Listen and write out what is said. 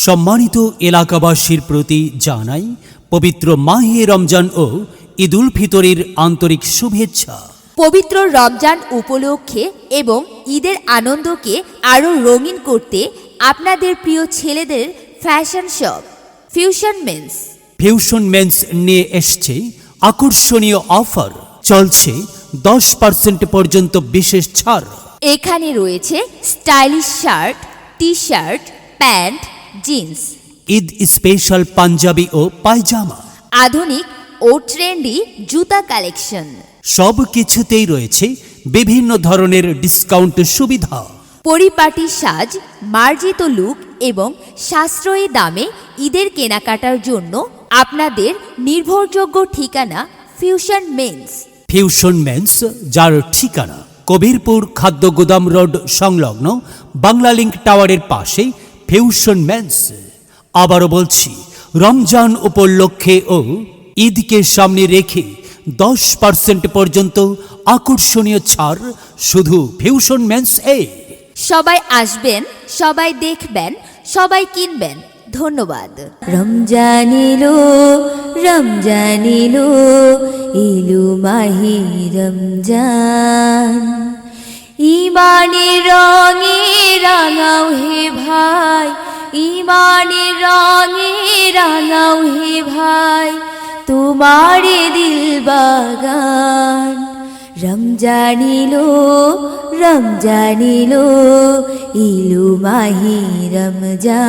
সম্মানিত এলাকাবাসীর প্রতি জানাই পবিত্র মাহে রমজান ও ঈদ উল ফিতরের আন্তরিক শুভেচ্ছা। পবিত্র রমজান উপলক্ষে এবং ঈদের আনন্দকে আরও রঙিন করতে আপনাদের প্রিয় ছেলেদের ফ্যাশন শপ ফিউশন মেন্স নিয়ে এসছে আকর্ষণীয় অফার। চলছে 10% পর্যন্ত বিশেষ ছাড়। এখানে রয়েছে stylish shirt, T shirt, pant, jeans, Eid special Punjabi ও পায়জামা, আধুনিক ও ট্রেন্ডি জুতা কালেকশন। সব কিছুতেই রয়েছে বিভিন্ন ধরনের ডিসকাউন্ট সুবিধা। পরিপাটি সাজ, মার্জিত লুক এবং সাশ্রয়ী দামে ঈদের কেনাকাটার জন্য আপনাদের নির্ভরযোগ্য ঠিকানা ফিউশন মেন্স, যার ঠিকানা কবিরপুর খাদ্য গোদাম রোড সংলগ্ন বাংলা লিংক টাওয়ারের পাশে ফিউশন মেন্স। আবারও বলছি, রমজান উপলক্ষে ও ঈদকে সামনে রেখে 10% পর্যন্ত আকর্ষণীয় ছাড় শুধু ফিউশন মেন্স এ। সবাই আসবেন, সবাই দেখবেন, সবাই কিনবেন। ধন্যবাদ। রমজান এলো, রমজান এলো, এলো মাহে রমজান। ইমানের রঙে রাঙাও হে ভাই, ইমানের রঙে রাঙাও হে ভাই, তোমার দিল বাগান। রমজান এলো, রমজান এলো, এলো মাহে রমজান।